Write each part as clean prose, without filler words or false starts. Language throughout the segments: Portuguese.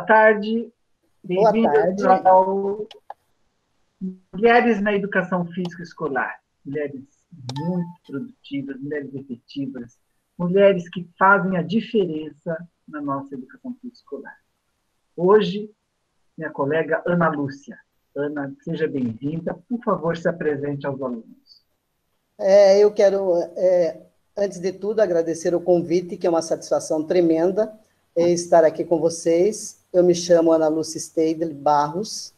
tarde, Boa bem-vindas tarde. ao Mulheres na Educação Física Escolar. Mulheres muito produtivas, mulheres efetivas, mulheres que fazem a diferença na nossa educação física escolar. Hoje, minha colega Ana Lúcia. Ana, seja bem-vinda. Por favor, se apresente aos alunos. Eu quero, antes de tudo, agradecer o convite, que é uma satisfação tremenda estar aqui com vocês. Eu me chamo Ana Lúcia Steidl Barros.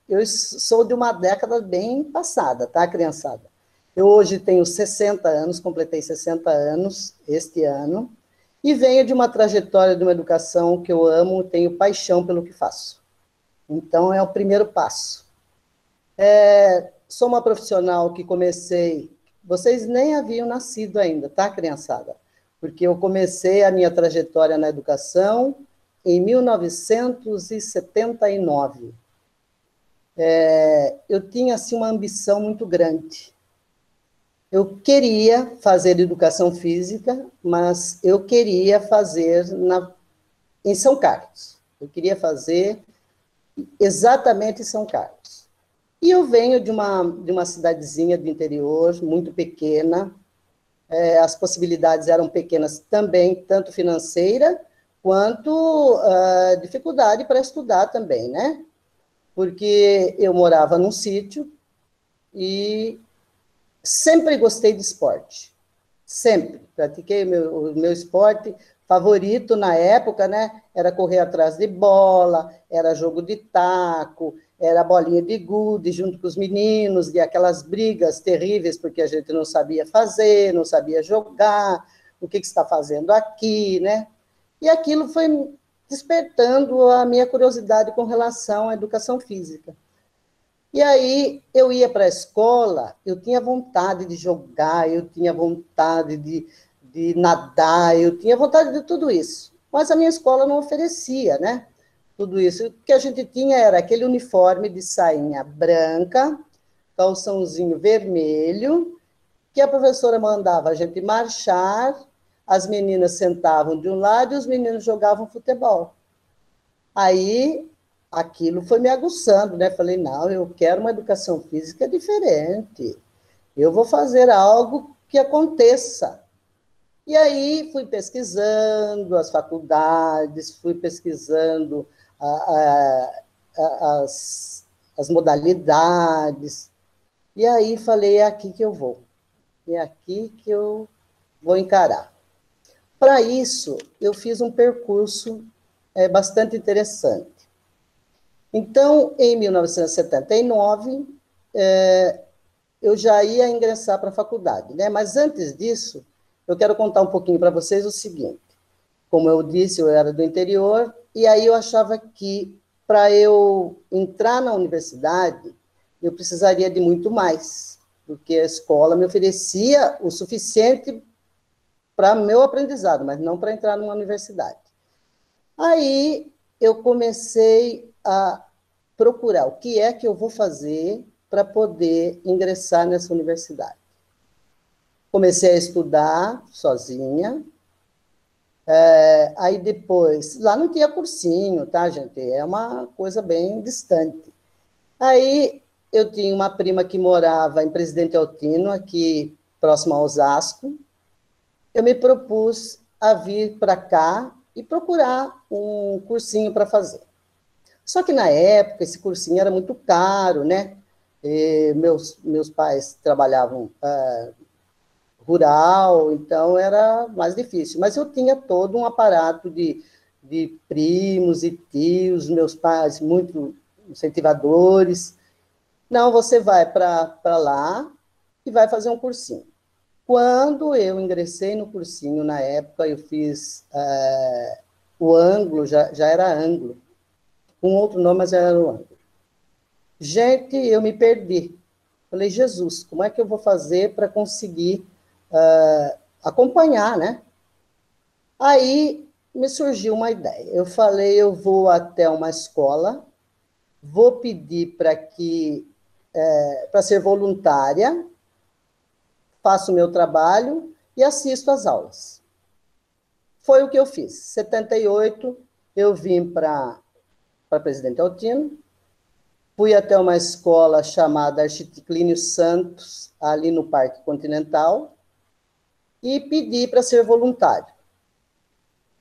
Eu sou de uma década bem passada, tá, criançada? Eu hoje tenho 60 anos, completei 60 anos este ano, e venho de uma trajetória de uma educação que eu amo, tenho paixão pelo que faço. Então, é o primeiro passo. Sou uma profissional que comecei... Vocês nem haviam nascido ainda, tá, criançada? Porque eu comecei a minha trajetória na educação em 1979. Eu tinha, assim, uma ambição muito grande. Eu queria fazer educação física, mas eu queria fazer em São Carlos. Eu queria fazer exatamente em São Carlos. E eu venho de uma cidadezinha do interior, muito pequena. As possibilidades eram pequenas também, tanto financeira, quanto dificuldade para estudar também, né? Porque eu morava num sítio e sempre gostei de esporte. Sempre. Pratiquei o meu esporte favorito na época, né? Era correr atrás de bola, era jogo de taco, era bolinha de gude junto com os meninos, de aquelas brigas terríveis, porque a gente não sabia fazer, não sabia jogar, o que está fazendo aqui, né? E aquilo foi despertando a minha curiosidade com relação à educação física. E aí, eu ia para a escola, eu tinha vontade de jogar, eu tinha vontade de nadar, eu tinha vontade de tudo isso. Mas a minha escola não oferecia, né? Tudo isso. O que a gente tinha era aquele uniforme de sainha branca, calçãozinho vermelho, que a professora mandava a gente marchar, as meninas sentavam de um lado e os meninos jogavam futebol. Aí, aquilo foi me aguçando, né? Falei, não, eu quero uma educação física diferente. Eu vou fazer algo que aconteça. E aí, fui pesquisando as faculdades, fui pesquisando as modalidades. E aí, falei, é aqui que eu vou. É aqui que eu vou encarar. Para isso, eu fiz um percurso bastante interessante. Então, em 1979, eu já ia ingressar para a faculdade, né? Mas antes disso, eu quero contar um pouquinho para vocês o seguinte. Como eu disse, eu era do interior, e aí eu achava que para eu entrar na universidade, eu precisaria de muito mais, porque a escola me oferecia o suficiente para meu aprendizado, mas não para entrar numa universidade. Aí eu comecei a procurar o que é que eu vou fazer para poder ingressar nessa universidade. Comecei a estudar sozinha. Aí depois, lá não tinha cursinho, tá, gente? É uma coisa bem distante. Aí eu tinha uma prima que morava em Presidente Altino, aqui próximo a Osasco. Eu me propus a vir para cá e procurar um cursinho para fazer. Só que, na época, esse cursinho era muito caro, né? Meus pais trabalhavam rural, então era mais difícil. Mas eu tinha todo um aparato de primos e tios, meus pais muito incentivadores. Não, você vai para lá e vai fazer um cursinho. Quando eu ingressei no cursinho, na época, eu fiz o ângulo, já era ângulo, com outro nome, mas era o ângulo. Gente, eu me perdi. Falei, Jesus, como é que eu vou fazer para conseguir acompanhar, né? Aí me surgiu uma ideia. Eu falei, eu vou até uma escola, vou pedir para ser voluntária, faço o meu trabalho e assisto às aulas. Foi o que eu fiz. Em 78, eu vim para Presidente Altino, fui até uma escola chamada Archiclínio Santos, ali no Parque Continental, e pedi para ser voluntário.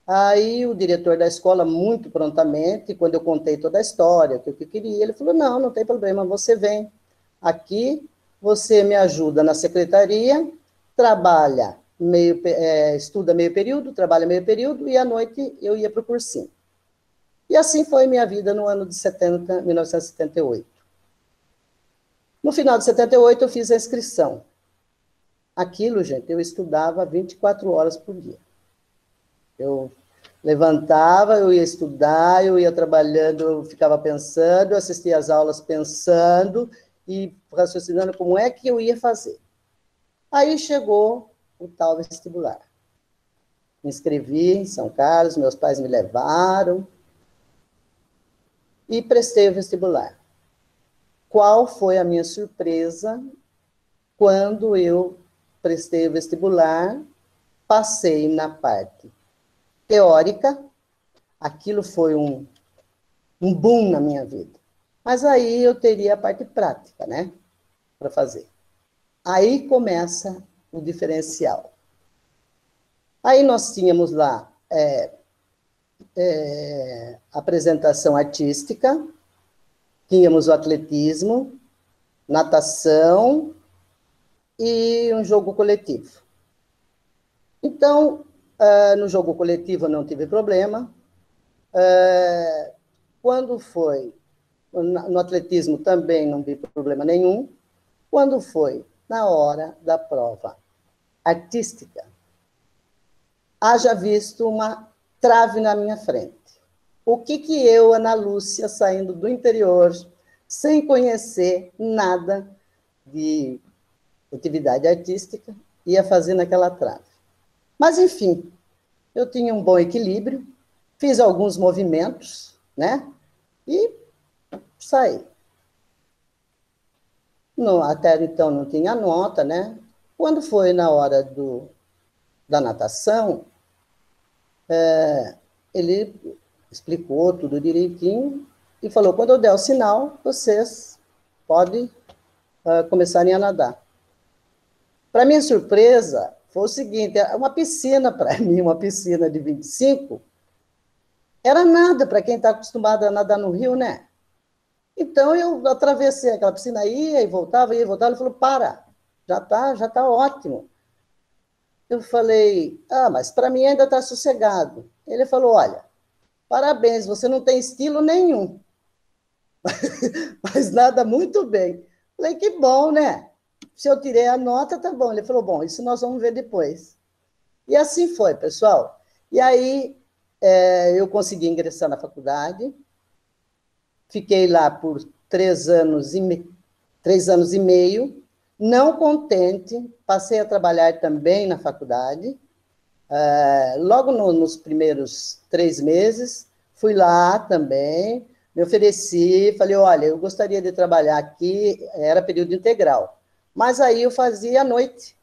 Aí o diretor da escola, muito prontamente, quando eu contei toda a história, o que eu queria, ele falou, não, não tem problema, você vem aqui, você me ajuda na secretaria, trabalha estuda meio período, trabalha meio período, e à noite eu ia para o cursinho. E assim foi minha vida no ano de 1978. No final de 78, eu fiz a inscrição. Aquilo, gente, eu estudava 24 horas por dia. Eu levantava, eu ia estudar, eu ia trabalhando, eu ficava pensando, eu assistia às aulas pensando e raciocinando como é que eu ia fazer. Aí chegou o tal vestibular. Me inscrevi em São Carlos, meus pais me levaram e prestei o vestibular. Qual foi a minha surpresa quando eu prestei o vestibular, passei na parte teórica, aquilo foi um boom na minha vida. Mas aí eu teria a parte prática, né, para fazer. Aí começa o diferencial. Aí nós tínhamos lá apresentação artística, tínhamos o atletismo, natação e um jogo coletivo. Então, no jogo coletivo eu não tive problema. Quando foi no atletismo também não vi problema nenhum. Quando foi na hora da prova artística, haja visto uma trave na minha frente. O que eu, Ana Lúcia, saindo do interior, sem conhecer nada de atividade artística, ia fazer naquela trave? Mas, enfim, eu tinha um bom equilíbrio, fiz alguns movimentos, né? E saí. Não, até então não tinha nota, né? Quando foi na hora da natação, ele explicou tudo direitinho e falou, quando eu der o sinal, vocês podem começarem a nadar. Para minha surpresa, foi o seguinte, uma piscina para mim, uma piscina de 25, era nada para quem está acostumado a nadar no rio, né? Então, eu atravessei aquela piscina, ia e voltava. Ele falou, para, já tá ótimo. Eu falei, mas para mim ainda está sossegado. Ele falou, olha, parabéns, você não tem estilo nenhum, mas nada muito bem. Falei, que bom, né? Se eu tirei a nota, tá bom. Ele falou, bom, isso nós vamos ver depois. E assim foi, pessoal. E aí, eu consegui ingressar na faculdade, fiquei lá por 3 anos e meio, não contente, passei a trabalhar também na faculdade. Logo nos primeiros 3 meses, fui lá também, me ofereci, falei, olha, eu gostaria de trabalhar aqui, era período integral, mas aí eu fazia à noite,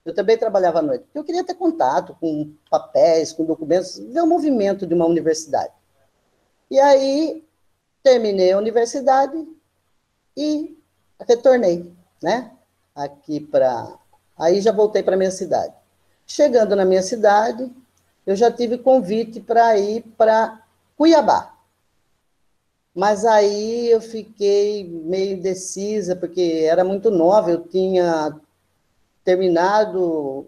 eu também trabalhava à noite, porque eu queria ter contato com papéis, com documentos, ver o movimento de uma universidade. E aí, terminei a universidade e retornei, né? Aqui para... Aí já voltei para a minha cidade. Chegando na minha cidade, eu já tive convite para ir para Cuiabá. Mas aí eu fiquei meio indecisa, porque era muito nova, eu tinha terminado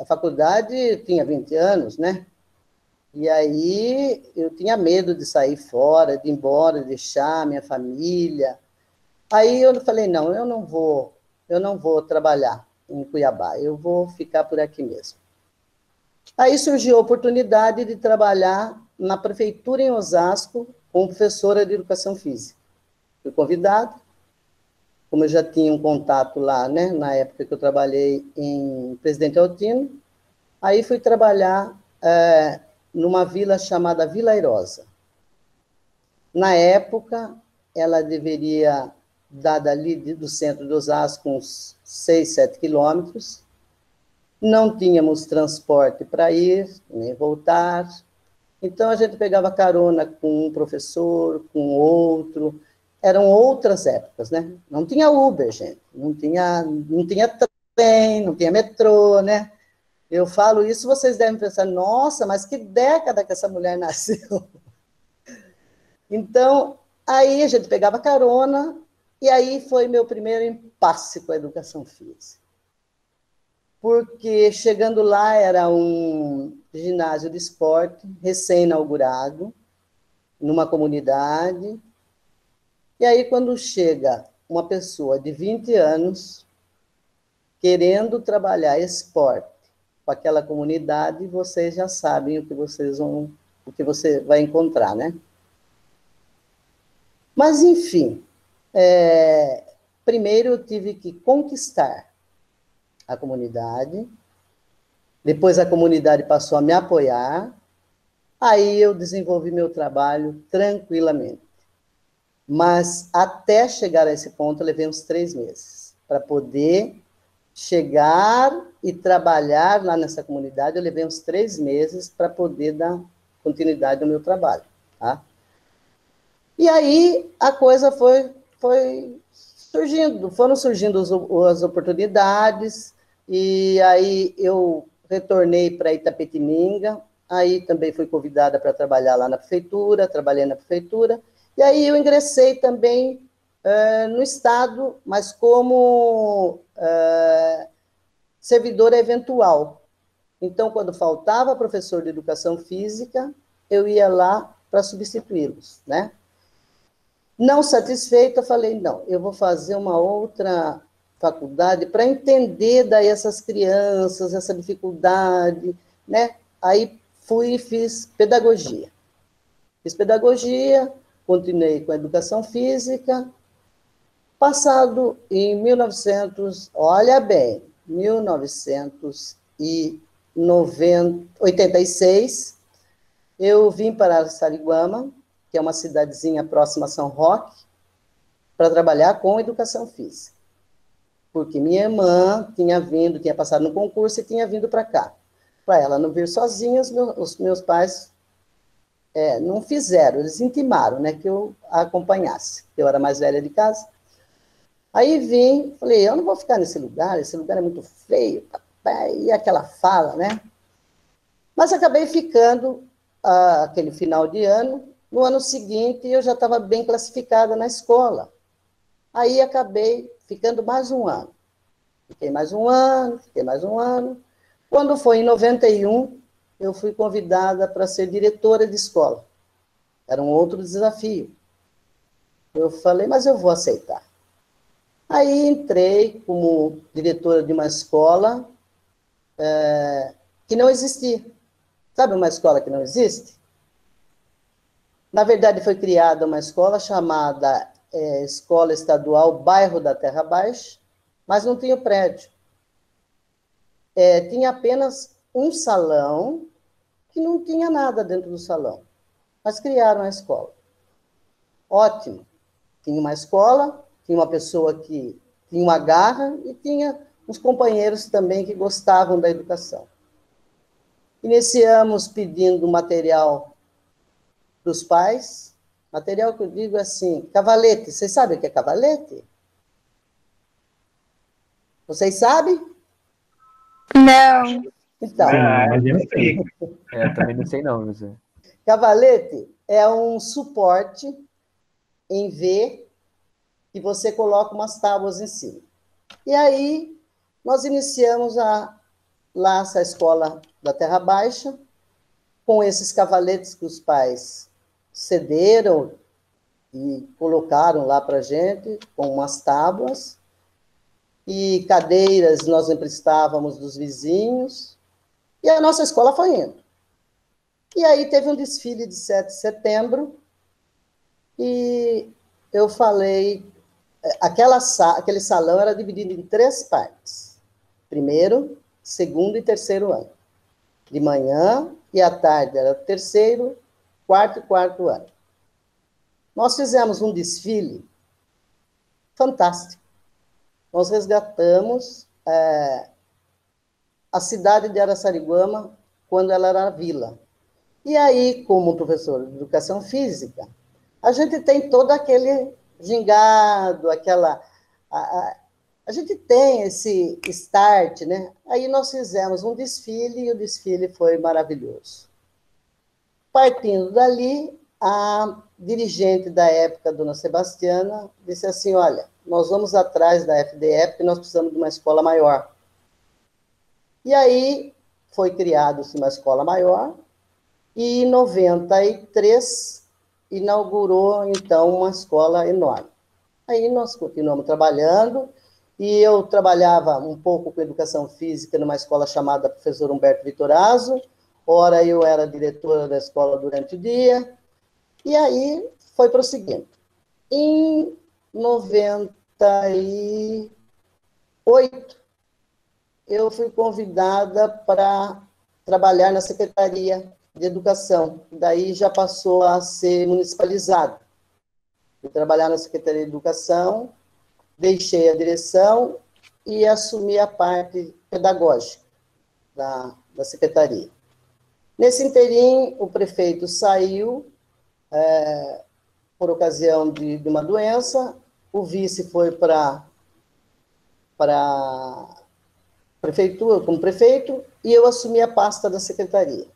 a faculdade, tinha 20 anos, né? E aí eu tinha medo de sair fora, de ir embora, deixar minha família. Aí eu falei, não, eu não vou trabalhar em Cuiabá, eu vou ficar por aqui mesmo. Aí surgiu a oportunidade de trabalhar na prefeitura em Osasco como professora de educação física. Fui convidada, como eu já tinha um contato lá, né, na época que eu trabalhei em Presidente Altino, aí fui trabalhar numa vila chamada Vila Airosa. Na época, ela deveria dar dali do centro de Osasco uns 6, 7 quilômetros. Não tínhamos transporte para ir, nem voltar. Então, a gente pegava carona com um professor, com outro. Eram outras épocas, né? Não tinha Uber, gente. Não tinha trem, não tinha metrô, né? Eu falo isso, vocês devem pensar, nossa, mas que década que essa mulher nasceu. Então, aí a gente pegava carona, e aí foi meu primeiro impasse com a educação física. Porque chegando lá era um ginásio de esporte, recém-inaugurado, numa comunidade. E aí, quando chega uma pessoa de 20 anos, querendo trabalhar esporte com aquela comunidade, vocês já sabem o que você vai encontrar, né? Mas, enfim, primeiro eu tive que conquistar a comunidade, depois a comunidade passou a me apoiar, aí eu desenvolvi meu trabalho tranquilamente. Mas até chegar a esse ponto, eu levei uns 3 meses para poder chegar e trabalhar lá nessa comunidade. Eu levei uns 3 meses para poder dar continuidade ao meu trabalho, tá? E aí a coisa foi surgindo, foram surgindo as oportunidades, e aí eu retornei para Itapetininga, aí também fui convidada para trabalhar lá na prefeitura, trabalhei na prefeitura, e aí eu ingressei também no Estado, mas como servidora eventual. Então, quando faltava professor de educação física, eu ia lá para substituí-los, né? Não satisfeita, falei, não, eu vou fazer uma outra faculdade para entender daí essas crianças, essa dificuldade, né? Aí fui e fiz pedagogia. Fiz pedagogia, continuei com a educação física. Passado em 1900, olha bem, 1986, eu vim para Sariguama, que é uma cidadezinha próxima a São Roque, para trabalhar com educação física. Porque minha irmã tinha passado no concurso e tinha vindo para cá. Para ela não vir sozinha, os meus pais não fizeram, eles intimaram, né, que eu a acompanhasse. Eu era mais velha de casa. Aí vim, falei, eu não vou ficar nesse lugar é muito feio, papai, e aquela fala, né? Mas acabei ficando aquele final de ano. No ano seguinte, eu já estava bem classificada na escola. Aí acabei ficando mais um ano. Fiquei mais um ano, fiquei mais um ano. Quando foi em 91, eu fui convidada para ser diretora de escola. Era um outro desafio. Eu falei, mas eu vou aceitar. Aí entrei como diretora de uma escola que não existia. Sabe uma escola que não existe? Na verdade, foi criada uma escola chamada Escola Estadual Bairro da Terra Baixa, mas não tinha prédio. Tinha apenas um salão, que não tinha nada dentro do salão, mas criaram a escola. Ótimo. Tinha uma escola, tinha uma pessoa que tinha uma garra e tinha uns companheiros também que gostavam da educação. Iniciamos pedindo material para os pais. Material que eu digo é assim, cavalete. Vocês sabem o que é cavalete? Vocês sabem? Não. Então, Mas eu sei. Eu também não sei não, José. cavalete é um suporte em V que você coloca umas tábuas em cima. E aí, nós iniciamos lá essa escola da Terra Baixa, com esses cavaletes que os pais cederam e colocaram lá para a gente, com umas tábuas, e cadeiras nós emprestávamos dos vizinhos, e a nossa escola foi indo. E aí teve um desfile de 7 de setembro, e eu falei, aquele salão era dividido em 3 partes. Primeiro, segundo e terceiro ano. De manhã e à tarde era terceiro, quarto e quarto ano. Nós fizemos um desfile fantástico. Nós resgatamos a cidade de Araçariguama quando ela era vila. E aí, como professor de educação física, a gente tem todo aquele gingado, aquela... A gente tem esse start, né? Aí nós fizemos um desfile, e o desfile foi maravilhoso. Partindo dali, a dirigente da época, dona Sebastiana, disse assim, olha, nós vamos atrás da FDE, porque nós precisamos de uma escola maior. E aí, foi criada uma escola maior, e em 93 inaugurou, então, uma escola enorme. Aí nós continuamos trabalhando, e eu trabalhava um pouco com educação física numa escola chamada Professor Humberto Vitorazzo, ora eu era diretora da escola durante o dia, e aí foi prosseguindo. Em 98, eu fui convidada para trabalhar na Secretaria de Educação, daí já passou a ser municipalizado. Fui trabalhar na Secretaria de Educação, deixei a direção e assumi a parte pedagógica da Secretaria. Nesse interim, o prefeito saiu por ocasião de uma doença, o vice foi para a prefeitura, como prefeito, e eu assumi a pasta da secretaria.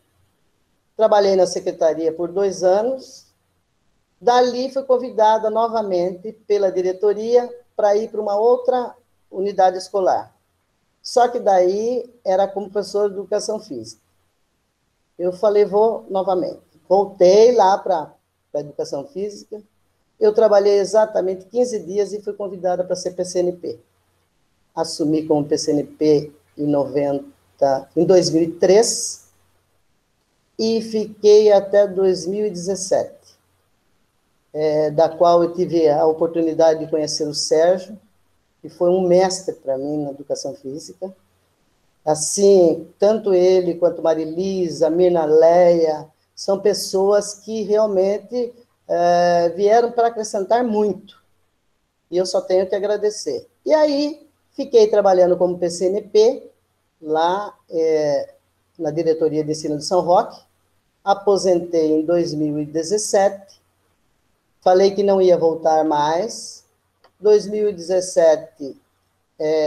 Trabalhei na secretaria por 2 anos, dali fui convidada novamente pela diretoria para ir para uma outra unidade escolar. Só que daí era como professor de educação física. Eu falei, vou novamente. Voltei lá para a educação física. Eu trabalhei exatamente 15 dias e fui convidada para ser PCNP. Assumi como PCNP em 2003 e fiquei até 2017, da qual eu tive a oportunidade de conhecer o Sérgio, que foi um mestre para mim na educação física. Assim, tanto ele quanto Marilisa, Mirna Leia, são pessoas que realmente vieram para acrescentar muito. E eu só tenho que agradecer. E aí, fiquei trabalhando como PCNP, lá na Diretoria de Ensino de São Roque, aposentei em 2017, falei que não ia voltar mais. 2017,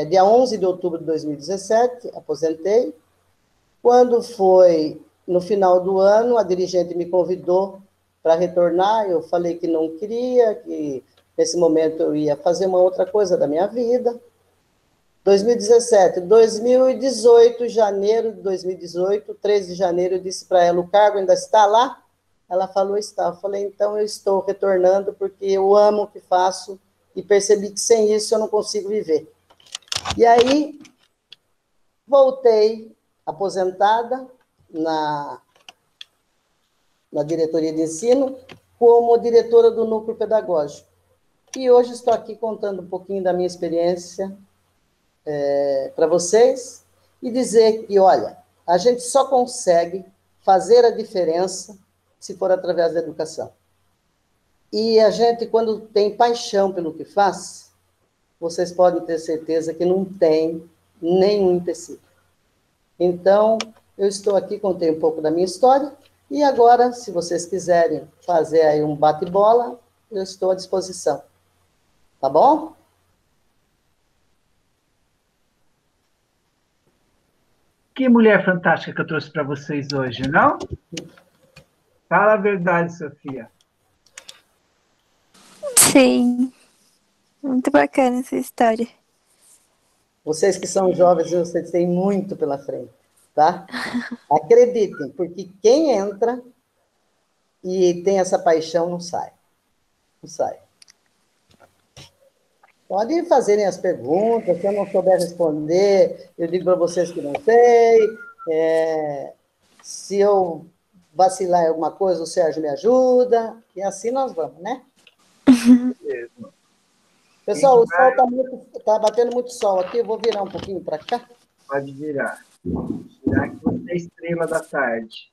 dia 11 de outubro de 2017, aposentei. Quando foi no final do ano, a dirigente me convidou para retornar, eu falei que não queria, que nesse momento eu ia fazer uma outra coisa da minha vida. 2018, janeiro de 2018, 13 de janeiro, eu disse para ela, o cargo ainda está lá? Ela falou, está. Eu falei, então eu estou retornando, porque eu amo o que faço, e percebi que sem isso eu não consigo viver. E aí, voltei, aposentada, na diretoria de ensino, como diretora do núcleo pedagógico. E hoje estou aqui contando um pouquinho da minha experiência para vocês, e dizer que, olha, a gente só consegue fazer a diferença se for através da educação. E a gente, quando tem paixão pelo que faz, vocês podem ter certeza que não tem nenhum empecilho. Então, eu estou aqui, contei um pouco da minha história, e agora, se vocês quiserem fazer aí um bate-bola, eu estou à disposição. Tá bom? Que mulher fantástica que eu trouxe para vocês hoje, não? Fala a verdade, Sofia. Sim. Muito bacana essa história. Vocês que são jovens, vocês têm muito pela frente, tá? Acreditem, porque quem entra e tem essa paixão não sai. Não sai. Podem fazerem as perguntas, se eu não souber responder, eu digo para vocês que não sei. Se eu vacilar em alguma coisa, o Sérgio me ajuda, e assim nós vamos, né? Mesmo. Pessoal, o sol tá batendo muito sol aqui, eu vou virar um pouquinho para cá. Pode virar. Virar que você é estrela da tarde.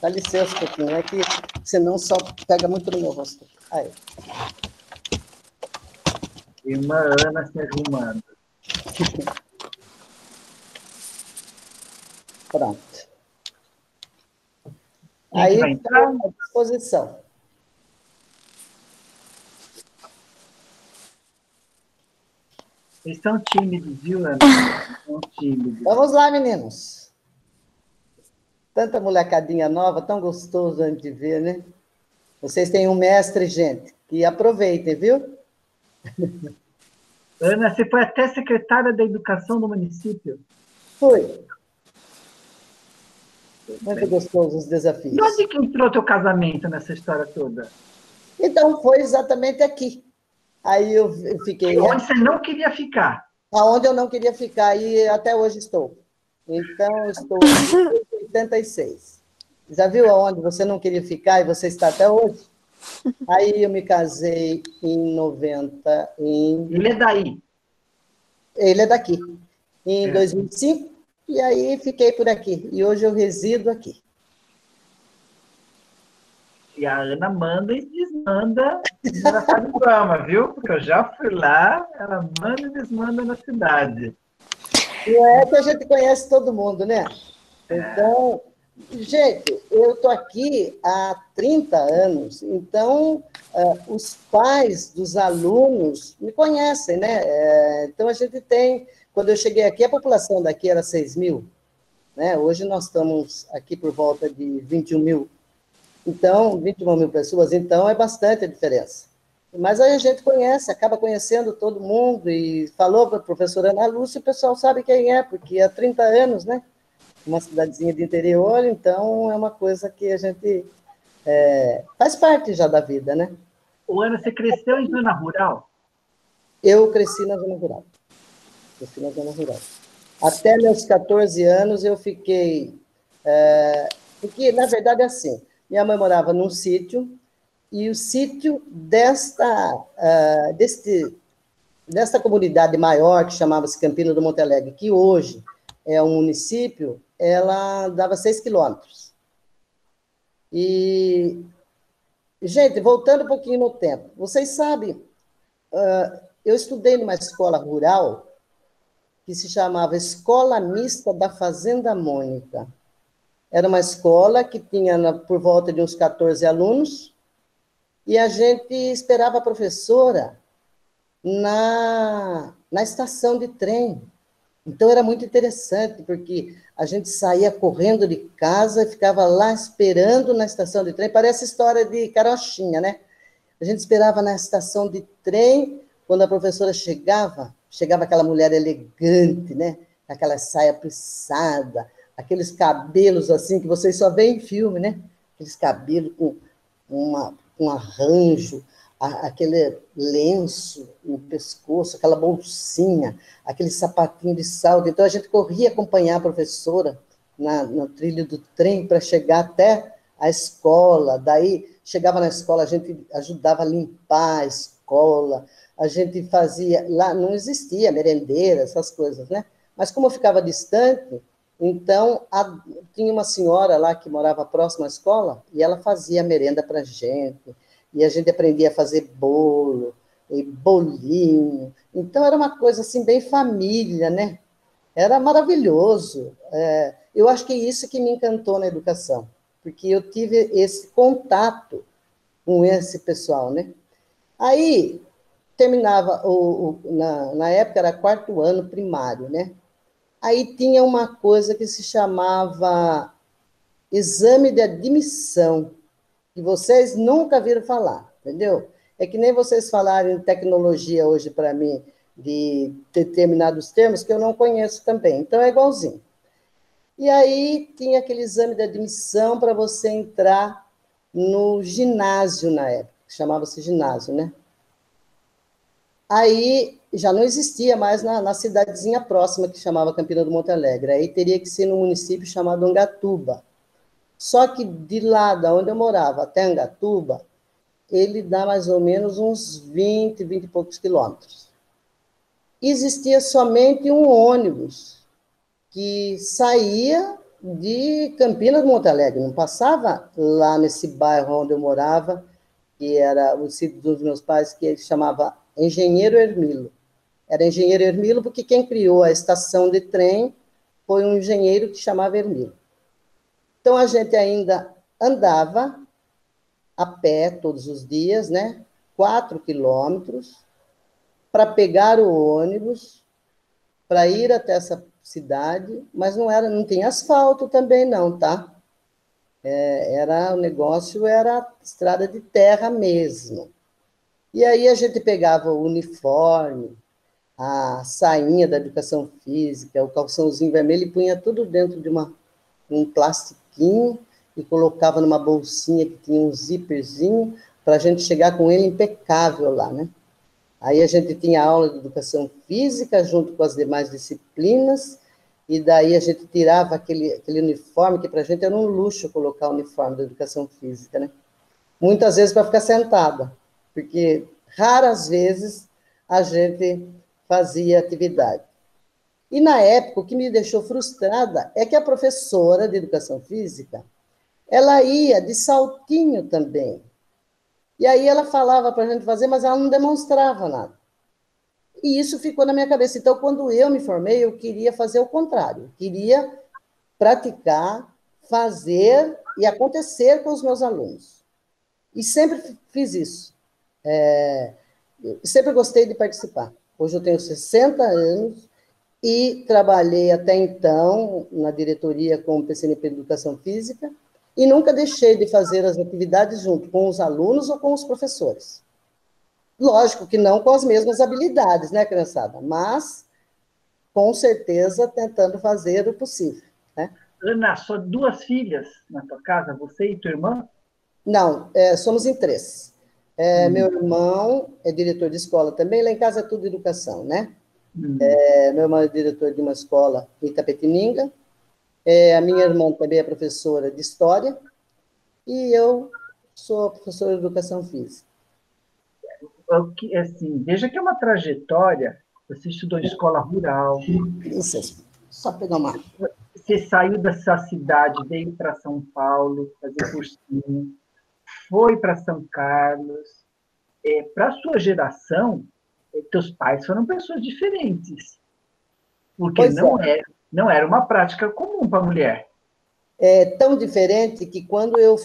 Dá licença um pouquinho, é que senão o sol pega muito no meu rosto. Aí. Irmã Ana se arrumando. Pronto. Quem que Aí, vai entrar? estou à disposição. Eles estão tímidos, viu, Ana? Estão tímidos. Vamos lá, meninos. Tanta molecadinha nova, tão gostoso de ver, né? Vocês têm um mestre, gente, que aproveitem, viu? Ana, você foi até secretária da Educação do município. Fui. Muito gostoso os E desafios. onde que entrou teu casamento nessa história toda? Então, foi exatamente aqui. Aí eu fiquei Onde você não queria ficar? aonde eu não queria ficar, e até hoje estou. Então, estou em 86. Já viu aonde você não queria ficar e você está até hoje? Aí eu me casei em 90, Ele é daí. ele é daqui, em 2005, e aí fiquei por aqui. E hoje eu resido aqui. E a Ana manda e desmanda em Araçariguama, viu? Porque eu já fui lá, ela manda e desmanda na cidade. E é que a gente conhece todo mundo, né? Então, gente, eu estou aqui há 30 anos, então os pais dos alunos me conhecem, né? Então a gente tem, quando eu cheguei aqui, a população daqui era 6 mil, né? Hoje nós estamos aqui por volta de 21 mil. Então, 21 mil pessoas, então é bastante a diferença. Mas aí a gente conhece, acaba conhecendo todo mundo, e falou para a professora Ana Lúcia, o pessoal sabe quem é, porque há 30 anos, né? Uma cidadezinha de interior, então é uma coisa que a gente faz parte já da vida, né? Ô, Ana, você cresceu em zona rural? Eu cresci na zona rural. Cresci na zona rural. Até meus 14 anos eu fiquei... porque, na verdade, é assim, minha mãe morava num sítio, e o sítio desta comunidade maior, que chamava-se Campina do Monte Alegre, que hoje é um município, ela dava 6 quilômetros. E, gente, voltando um pouquinho no tempo, vocês sabem, eu estudei numa escola rural que se chamava Escola Mista da Fazenda Mônica. Era uma escola que tinha por volta de uns 14 alunos, e a gente esperava a professora na estação de trem. Então, era muito interessante, porque a gente saía correndo de casa e ficava lá esperando na estação de trem. Parece história de carochinha, né? A gente esperava na estação de trem, quando a professora chegava aquela mulher elegante, né? Aquela saia plissada, aqueles cabelos assim, que vocês só veem em filme, né? Aqueles cabelos com um arranjo, aquele lenço no pescoço, aquela bolsinha, aquele sapatinho de salto. Então, a gente corria acompanhar a professora no trilho do trem para chegar até a escola. Daí, chegava na escola, a gente ajudava a limpar a escola, a gente fazia... Lá não existia merendeira, essas coisas, né? Mas como eu ficava distante, então, tinha uma senhora lá que morava próxima à escola, e ela fazia merenda para a gente, e a gente aprendia a fazer bolo, e bolinho. Então, era uma coisa assim, bem família, né? Era maravilhoso. Eu acho que é isso que me encantou na educação, porque eu tive esse contato com esse pessoal, né? Aí, terminava, na época era 4º ano primário, né? Aí tinha uma coisa que se chamava exame de admissão, que vocês nunca viram falar, entendeu? É que nem vocês falarem tecnologia hoje para mim, de determinados termos que eu não conheço também. Então, é igualzinho. E aí tinha aquele exame de admissão para você entrar no ginásio na época, que chamava-se ginásio, né? Aí já não existia mais na cidadezinha próxima, que chamava Campina do Monte Alegre. Aí teria que ser no município chamado Angatuba. Só que de lá, da onde eu morava, até Angatuba, ele dá mais ou menos uns 20 e poucos quilômetros. Existia somente um ônibus que saía de Campina do Monte Alegre, não passava lá nesse bairro onde eu morava, que era o sítio dos meus pais, que ele chamava Engenheiro Hermilo. Era Engenheiro Hermilo porque quem criou a estação de trem foi um engenheiro que chamava Hermilo. Então, a gente ainda andava a pé todos os dias, né? 4 quilômetros, para pegar o ônibus, para ir até essa cidade, mas não tinha asfalto também não, tá? O negócio era estrada de terra mesmo. E aí a gente pegava o uniforme, a sainha da educação física, o calçãozinho vermelho e punha tudo dentro de um plastiquinho e colocava numa bolsinha que tinha um zíperzinho para a gente chegar com ele impecável lá, né? Aí a gente tinha aula de educação física junto com as demais disciplinas e daí a gente tirava aquele uniforme que para a gente era um luxo colocar o uniforme da educação física, né? Muitas vezes para ficar sentada, porque raras vezes a gente fazia atividade. E, na época, o que me deixou frustrada é que a professora de educação física, ela ia de saltinho também. E aí ela falava para a gente fazer, mas ela não demonstrava nada. E isso ficou na minha cabeça. Então, quando eu me formei, eu queria fazer o contrário. Eu queria praticar, fazer e acontecer com os meus alunos. E sempre fiz isso. Sempre gostei de participar. Hoje eu tenho 60 anos e trabalhei até então na diretoria com o PCNP de Educação Física e nunca deixei de fazer as atividades junto com os alunos ou com os professores. Lógico que não com as mesmas habilidades, né, criançada? Mas, com certeza, tentando fazer o possível, né? Ana, só 2 filhas na tua casa, você e tua irmã? Não, somos em 3. Meu irmão é diretor de escola também, lá em casa é tudo educação, né? Meu irmão é diretor de uma escola em Itapetininga, a minha irmã também é professora de História, e eu sou professora de Educação Física. Assim, veja que é uma trajetória. Você estudou em escola rural, Licença, só pegar uma... você saiu dessa cidade, veio para São Paulo fazer cursinho, foi para São Carlos. Para a sua geração, teus pais foram pessoas diferentes, porque Pois é, não era uma prática comum para a mulher. é tão diferente que quando eu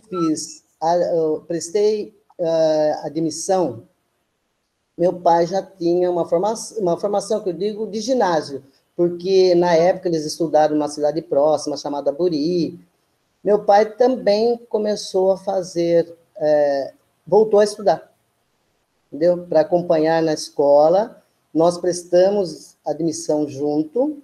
eu prestei admissão, meu pai já tinha uma formação que eu digo de ginásio, porque na época eles estudaram numa cidade próxima, chamada Buri. Meu pai também começou a fazer, voltou a estudar, entendeu? Para acompanhar na escola, nós prestamos admissão junto,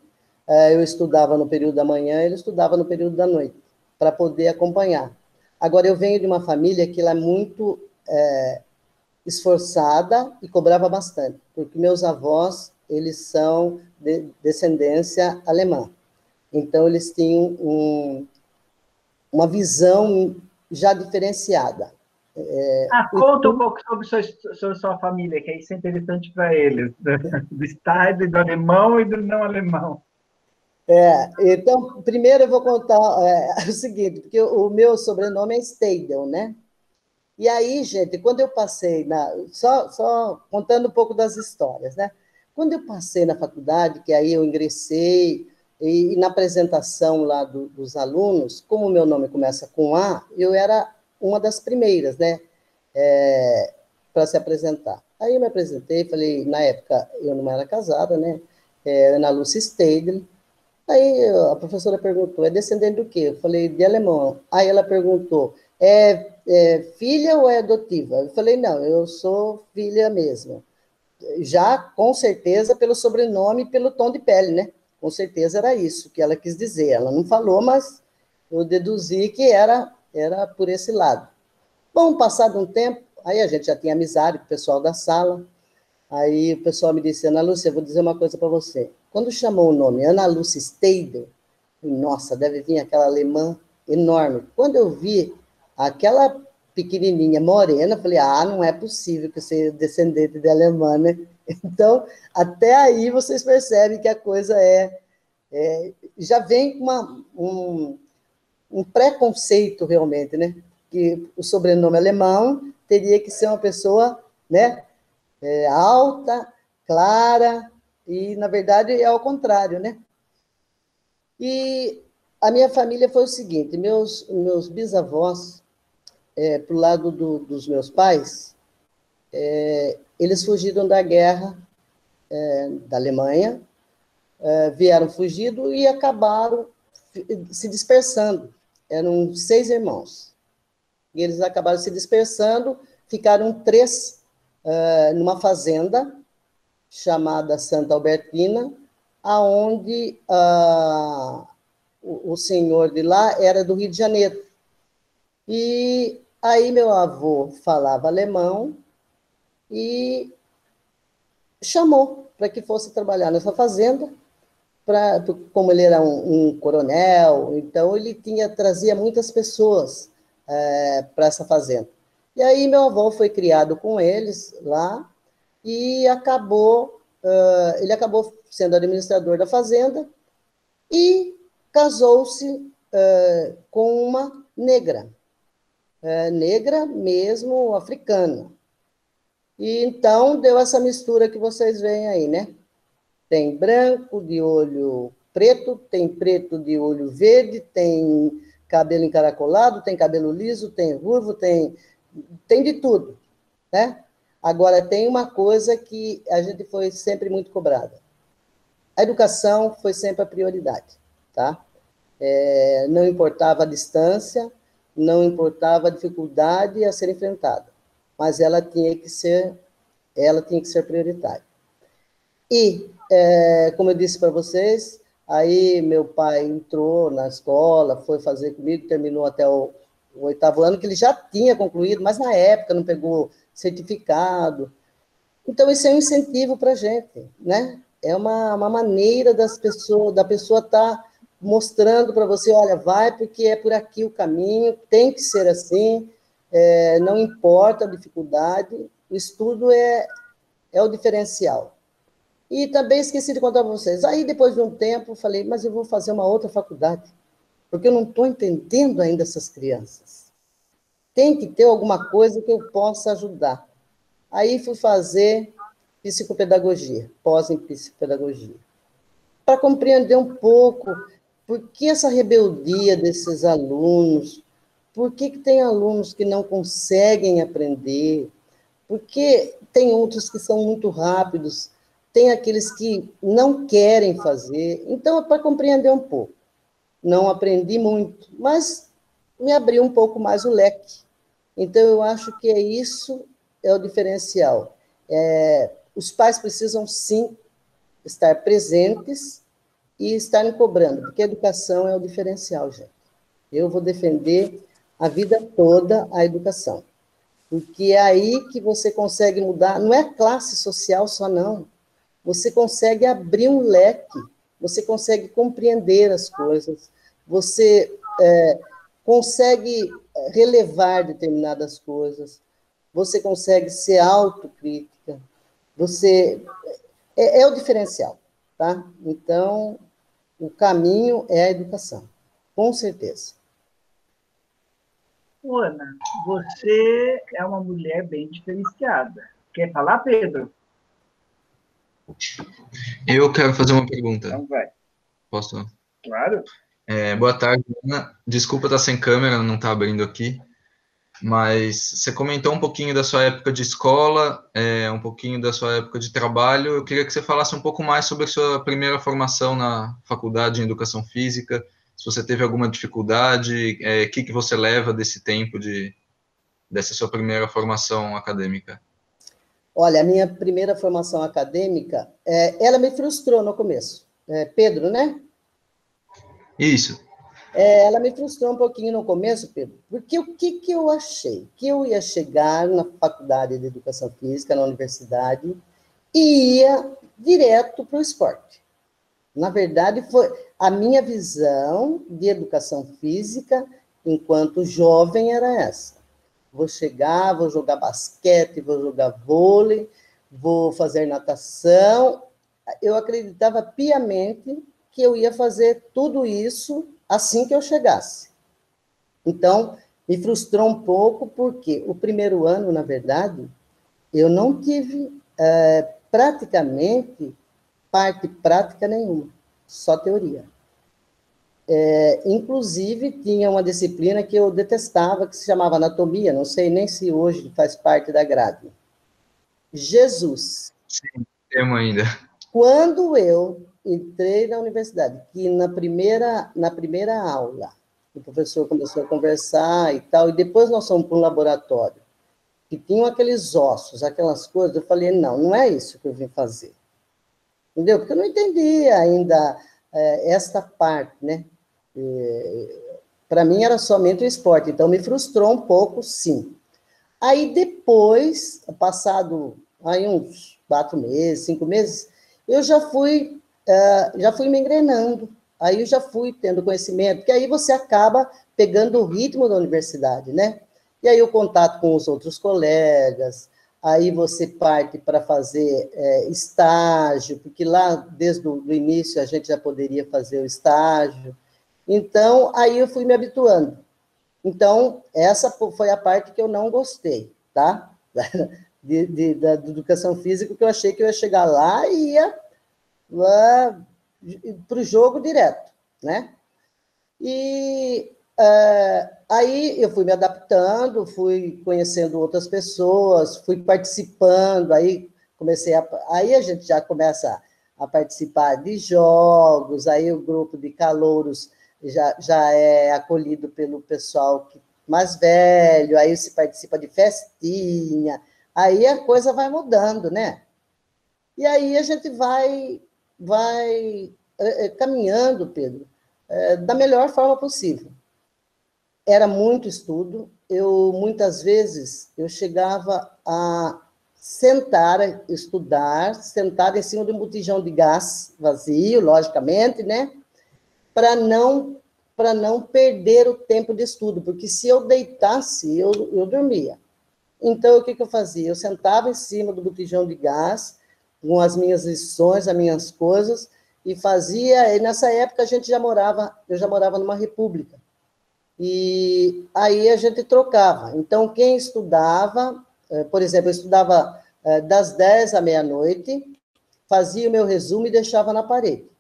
eu estudava no período da manhã, ele estudava no período da noite, para poder acompanhar. Agora, eu venho de uma família que ela é muito esforçada e cobrava bastante, porque meus avós, eles são de descendência alemã. Então, eles tinham uma visão já diferenciada. Conta um pouco sobre sua família, que isso é interessante para eles, do estado, do alemão e do não alemão. Então, primeiro eu vou contar o seguinte, porque o meu sobrenome é Steidel, né? E aí, gente, quando eu passei só contando um pouco das histórias, né? Quando eu passei na faculdade, que aí eu ingressei, e na apresentação lá dos alunos, como o meu nome começa com A, eu era uma das primeiras, né? Para se apresentar. Aí eu me apresentei, falei, na época eu não era casada, né? Ana Lúcia Steidel. Aí a professora perguntou, é descendente do quê? Eu falei, de alemão. Aí ela perguntou, filha ou é adotiva? Eu falei, não, eu sou filha mesmo. Já, com certeza, pelo sobrenome e pelo tom de pele, né? Com certeza era isso que ela quis dizer. Ela não falou, mas eu deduzi que era por esse lado. Bom, passado um tempo, aí a gente já tinha amizade com o pessoal da sala, aí o pessoal me disse, Ana Lúcia, eu vou dizer uma coisa para você. Quando chamou o nome Ana Lúcia Steidel, nossa, deve vir aquela alemã enorme. Quando eu vi aquela pequenininha morena, falei, não é possível que você seja descendente de alemã, né? Então, até aí vocês percebem que a coisa já vem com um preconceito realmente, né? Que o sobrenome alemão teria que ser uma pessoa, né? Alta, clara, e, na verdade, é ao contrário, né? E a minha família foi o seguinte, meus bisavós, para o lado dos meus pais, eles fugiram da guerra da Alemanha, vieram fugido e acabaram se dispersando. Eram 6 irmãos. E eles acabaram se dispersando, ficaram 3 numa fazenda chamada Santa Albertina, aonde o senhor de lá era do Rio de Janeiro. E aí meu avô falava alemão e chamou para que fosse trabalhar nessa fazenda, como ele era um coronel, então ele trazia muitas pessoas para essa fazenda. E aí meu avô foi criado com eles lá e ele acabou sendo administrador da fazenda e casou-se com uma negra, negra mesmo, africana. E então deu essa mistura que vocês veem aí, né? Tem branco de olho preto, tem preto de olho verde, tem cabelo encaracolado, tem cabelo liso, tem ruivo, tem de tudo, né? Agora, tem uma coisa que a gente foi sempre muito cobrada. A educação foi sempre a prioridade, tá? Não importava a distância, não importava a dificuldade a ser enfrentada, mas ela tinha que ser prioritária. E, como eu disse para vocês, aí meu pai entrou na escola, foi fazer comigo, terminou até o 8º ano, que ele já tinha concluído, mas na época não pegou certificado. Então, isso é um incentivo para a gente, né? É uma maneira da pessoa estar mostrando para você, olha, vai porque é por aqui o caminho, tem que ser assim, não importa a dificuldade, o estudo é o diferencial. E também esqueci de contar para vocês, aí depois de um tempo, falei, mas eu vou fazer uma outra faculdade, porque eu não estou entendendo ainda essas crianças. Tem que ter alguma coisa que eu possa ajudar. Aí fui fazer psicopedagogia, pós em psicopedagogia, para compreender um pouco por que essa rebeldia desses alunos, por que tem alunos que não conseguem aprender, por que tem outros que são muito rápidos, tem aqueles que não querem fazer. Então, é para compreender um pouco. Não aprendi muito, mas me abriu um pouco mais o leque. Então, eu acho que isso é o diferencial. Os pais precisam, sim, estar presentes e estarem cobrando, porque a educação é o diferencial, gente. Eu vou defender a vida toda a educação, porque é aí que você consegue mudar, não é classe social só, não. Você consegue abrir um leque, você consegue compreender as coisas, você consegue relevar determinadas coisas, você consegue ser autocrítica, você... É o diferencial, tá? Então, o caminho é a educação, com certeza. Ana, você é uma mulher bem diferenciada. Quer falar, Pedro? Eu quero fazer uma pergunta. Então vai. Posso? Claro. Boa tarde, Ana. Desculpa estar sem câmera, não está abrindo aqui. Mas você comentou um pouquinho da sua época de escola, um pouquinho da sua época de trabalho. Eu queria que você falasse um pouco mais sobre a sua primeira formação na faculdade em Educação Física, se você teve alguma dificuldade, o que você leva desse tempo, dessa sua primeira formação acadêmica. Olha, a minha primeira formação acadêmica, ela me frustrou no começo. Pedro, né? Isso. Ela me frustrou um pouquinho no começo, Pedro, porque o que eu achei? Que eu ia chegar na faculdade de Educação Física, na universidade, e ia direto para o esporte. Na verdade, foi a minha visão de educação física, enquanto jovem, era essa. Vou chegar, vou jogar basquete, vou jogar vôlei, vou fazer natação. Eu acreditava piamente que eu ia fazer tudo isso assim que eu chegasse. Então, me frustrou um pouco, porque o primeiro ano, na verdade, eu não tive praticamente parte prática nenhuma, só teoria. Inclusive, tinha uma disciplina que eu detestava, que se chamava anatomia, não sei nem se hoje faz parte da grade. Jesus. Sim, temos ainda. Quando eu entrei na universidade, que na primeira aula, o professor começou a conversar e tal, e depois nós fomos para um laboratório, que tinham aqueles ossos, aquelas coisas, eu falei, não é isso que eu vim fazer. Entendeu? Porque eu não entendia ainda esta parte, né? Para mim era somente o esporte, então me frustrou um pouco, sim. Aí depois, passado aí uns 4 meses, 5 meses, eu já fui me engrenando, aí eu já fui tendo conhecimento, porque aí você acaba pegando o ritmo da universidade, né? E aí o contato com os outros colegas, aí você parte para fazer estágio, porque lá, desde o início, a gente já poderia fazer o estágio. Então, aí eu fui me habituando. Então, essa foi a parte que eu não gostei, tá? Da educação física, que eu achei que eu ia chegar lá e ia para o jogo direto, né? E aí eu fui me adaptando, fui conhecendo outras pessoas, fui participando, aí aí a gente já começa a participar de jogos, aí o grupo de calouros já é acolhido pelo pessoal mais velho, aí se participa de festinha, aí a coisa vai mudando, né? E aí a gente vai caminhando, Pedro, da melhor forma possível. Era muito estudo, muitas vezes eu chegava a estudar, sentar em cima de um botijão de gás vazio, logicamente, né? Para não perder o tempo de estudo, porque se eu deitasse, eu dormia. Então, o que eu fazia? Eu sentava em cima do botijão de gás, com as minhas lições, as minhas coisas, e fazia, e nessa época eu já morava numa república, e aí a gente trocava. Então, quem estudava, por exemplo, eu estudava das 10 à meia-noite, fazia o meu resumo e deixava na parede.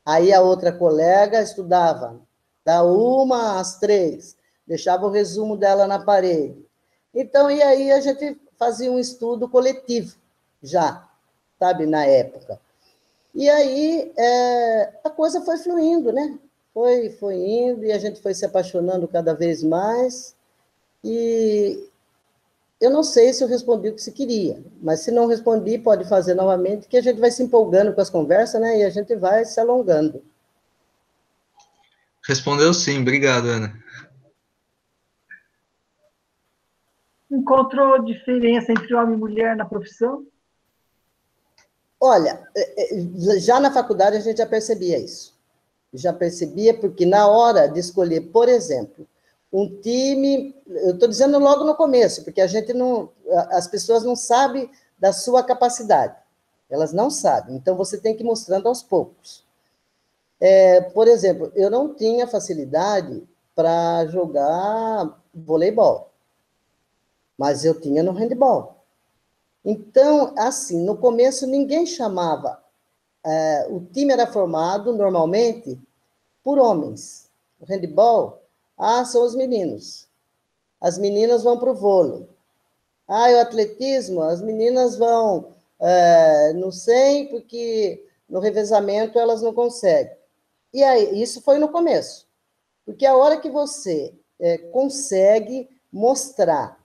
Aí a outra colega estudava da 1 às 3, deixava o resumo dela na parede. Então, e aí a gente fazia um estudo coletivo, já, sabe, na época. E aí a coisa foi fluindo, né? Foi indo e a gente foi se apaixonando cada vez mais. E eu não sei se eu respondi o que se queria, mas se não respondi, pode fazer novamente, que a gente vai se empolgando com as conversas, né? E a gente vai se alongando. Respondeu sim, obrigado, Ana. Encontrou diferença entre homem e mulher na profissão? Olha, já na faculdade a gente já percebia isso. Já percebia, porque na hora de escolher, por exemplo, um time, eu estou dizendo logo no começo, porque as pessoas não sabem da sua capacidade, elas não sabem, então você tem que ir mostrando aos poucos. Por exemplo, eu não tinha facilidade para jogar voleibol, mas eu tinha no handebol. Então, assim, no começo ninguém chamava, o time era formado normalmente por homens. O handebol, são os meninos. As meninas vão para o vôlei. O atletismo, as meninas vão no 100, porque no revezamento elas não conseguem. E aí, isso foi no começo. Porque a hora que você consegue mostrar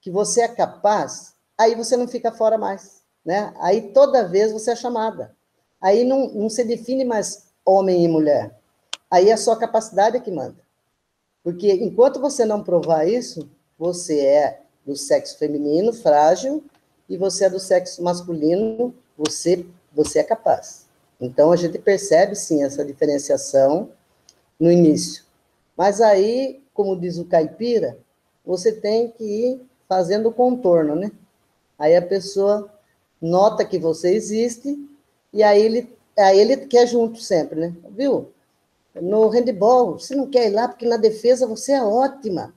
que você é capaz, aí você não fica fora mais, né? Aí toda vez você é chamada. Aí não se define mais homem e mulher. Aí a sua capacidade é que manda. Porque enquanto você não provar isso, você é do sexo feminino, frágil, e você é do sexo masculino, você é capaz. Então, a gente percebe, sim, essa diferenciação no início. Mas aí, como diz o caipira, você tem que ir fazendo o contorno, né? Aí a pessoa nota que você existe, e aí ele quer junto sempre, né? Viu? No handebol, você não quer ir lá porque na defesa você é ótima.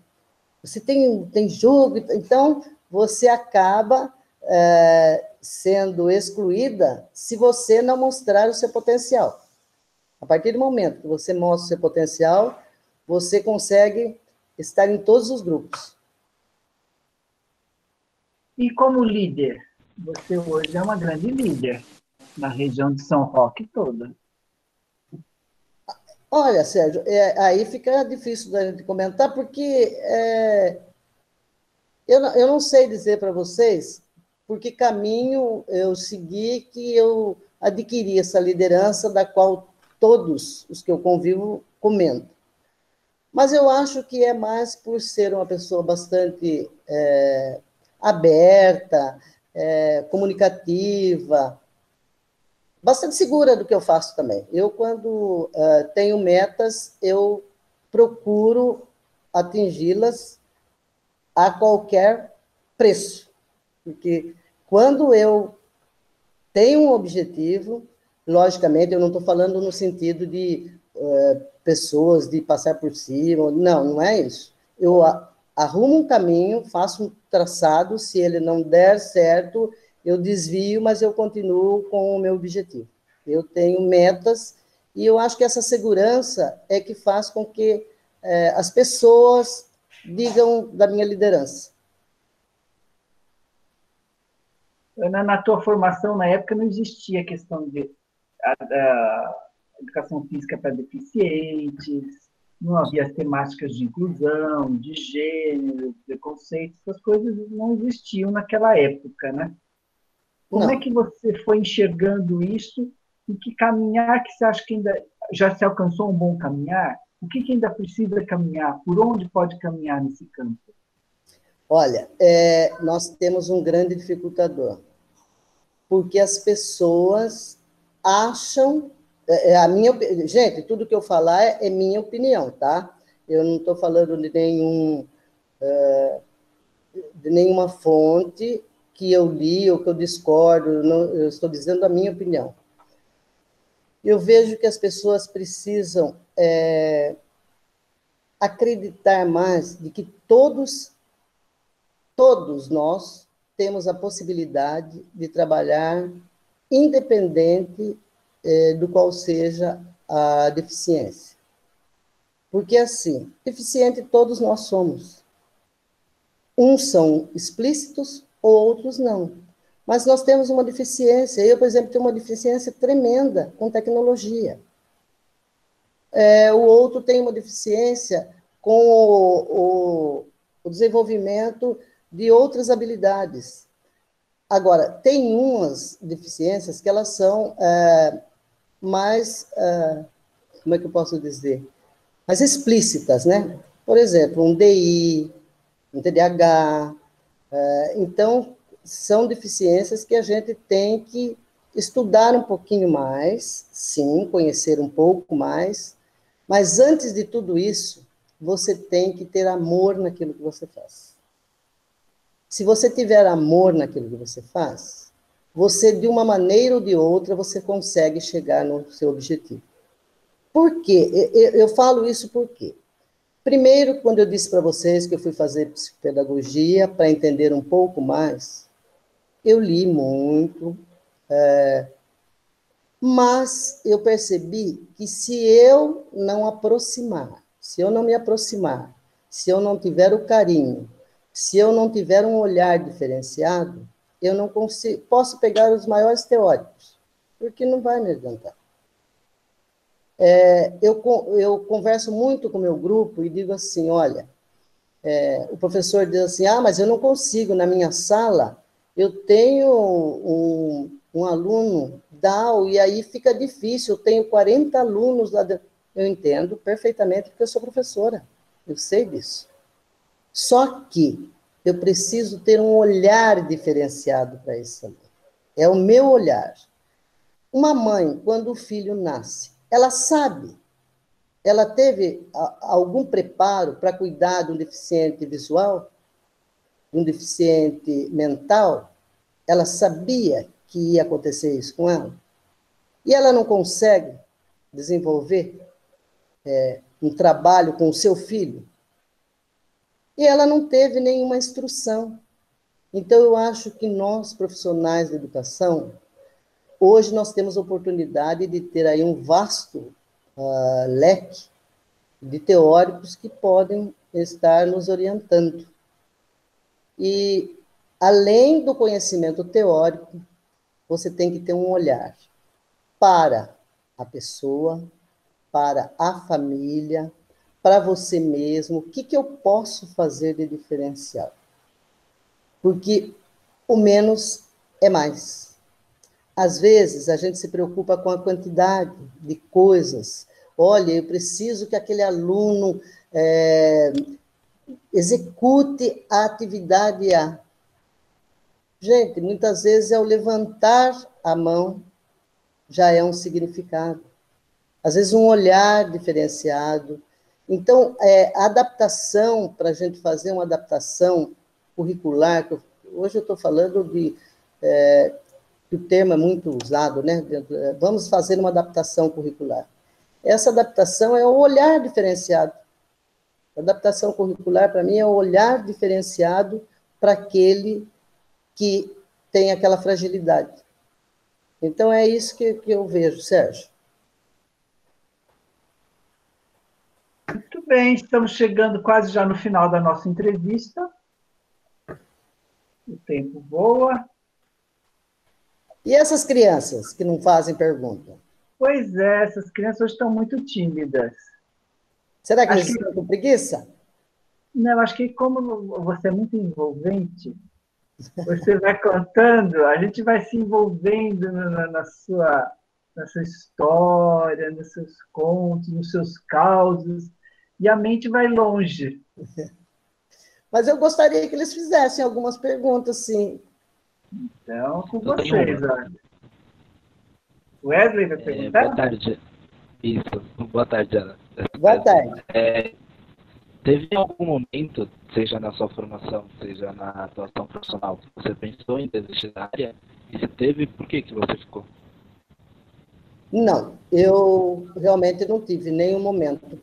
Você tem jogo, então você acaba sendo excluída se você não mostrar o seu potencial. A partir do momento que você mostra o seu potencial, você consegue estar em todos os grupos. E como líder, você hoje é uma grande líder na região de São Roque toda. Olha, Sérgio, aí fica difícil de comentar, porque eu não sei dizer para vocês por que caminho eu segui que eu adquiri essa liderança da qual todos os que eu convivo comentam. Mas eu acho que é mais por ser uma pessoa bastante aberta, comunicativa, bastante segura do que eu faço também. Eu, quando tenho metas, eu procuro atingi-las a qualquer preço. Porque quando eu tenho um objetivo, logicamente, eu não estou falando no sentido de pessoas de passar por cima, não é isso. Eu arrumo um caminho, faço um traçado, se ele não der certo, eu desvio, mas eu continuo com o meu objetivo. Eu tenho metas, e eu acho que essa segurança é que faz com que as pessoas digam da minha liderança. Ana, na tua formação, na época, não existia a questão de educação física para deficientes, não havia as temáticas de inclusão, de gênero, preconceitos, essas coisas não existiam naquela época, né? Como é que você foi enxergando isso e que caminhar que você acha que ainda já se alcançou um bom caminhar? O que ainda precisa caminhar? Por onde pode caminhar nesse campo? Olha, nós temos um grande dificultador, porque as pessoas acham... gente, tudo que eu falar é minha opinião, tá? Eu não estou falando de nenhuma fonte que eu li ou que eu discordo, não, eu estou dizendo a minha opinião. Eu vejo que as pessoas precisam acreditar mais de que todos nós temos a possibilidade de trabalhar independente do qual seja a deficiência. Porque, assim, deficiente todos nós somos. Uns são explícitos, outros não. Mas nós temos uma deficiência. Eu, por exemplo, tenho uma deficiência tremenda com tecnologia. O outro tem uma deficiência com o desenvolvimento de outras habilidades. Agora, tem umas deficiências que elas são mais, como é que eu posso dizer? Mais explícitas, né? Por exemplo, um DI, um TDAH. Então, são deficiências que a gente tem que estudar um pouquinho mais, sim, conhecer um pouco mais, mas antes de tudo isso, você tem que ter amor naquilo que você faz. Se você tiver amor naquilo que você faz, você, de uma maneira ou de outra, você consegue chegar no seu objetivo. Por quê? Eu falo isso por quê? Primeiro, quando eu disse para vocês que eu fui fazer psicopedagogia para entender um pouco mais, eu li muito, mas eu percebi que se eu não me aproximar, se eu não tiver o carinho, se eu não tiver um olhar diferenciado, eu não consigo, posso pegar os maiores teóricos, porque não vai me adiantar. Eu converso muito com o meu grupo e digo assim, olha, o professor diz assim, mas eu não consigo, na minha sala, eu tenho um aluno Down, e aí fica difícil, eu tenho 40 alunos lá dentro. Eu entendo perfeitamente, porque eu sou professora, eu sei disso. Só que eu preciso ter um olhar diferenciado para esse aluno. É o meu olhar. Uma mãe, quando o filho nasce, ela sabe, ela teve algum preparo para cuidar de um deficiente visual, de um deficiente mental? Ela sabia que ia acontecer isso com ela? E ela não consegue desenvolver um trabalho com o seu filho? E ela não teve nenhuma instrução. Então, eu acho que nós, profissionais da educação, hoje nós temos a oportunidade de ter aí um vasto leque de teóricos que podem estar nos orientando. E, além do conhecimento teórico, você tem que ter um olhar para a pessoa, para a família, para você mesmo. O que eu posso fazer de diferencial? Porque o menos é mais. Às vezes, a gente se preocupa com a quantidade de coisas. Olha, eu preciso que aquele aluno execute a atividade A. Gente, muitas vezes é o levantar a mão já é um significado. Às vezes um olhar diferenciado. Então, a adaptação, para a gente fazer uma adaptação curricular, hoje eu estou falando que o termo é muito usado, né? Vamos fazer uma adaptação curricular. Essa adaptação é o olhar diferenciado. A adaptação curricular, para mim, é o olhar diferenciado para aquele que tem aquela fragilidade. Então, é isso que eu vejo, Sérgio. Muito bem, estamos chegando quase já no final da nossa entrevista. O tempo voa. E essas crianças que não fazem pergunta? Pois é, essas crianças hoje estão muito tímidas. Será que eles estão com preguiça? Não, acho que como você é muito envolvente, você vai contando, a gente vai se envolvendo na sua história, nos seus contos, nos seus causos, e a mente vai longe. Mas eu gostaria que eles fizessem algumas perguntas, sim. Então, com vocês, olha. Wesley vai perguntar? Boa tarde. Isso, boa tarde, Ana. Boa tarde. Teve algum momento, seja na sua formação, seja na atuação profissional, que você pensou em desistir da área? E se teve, por que você ficou? Não, eu realmente não tive nenhum momento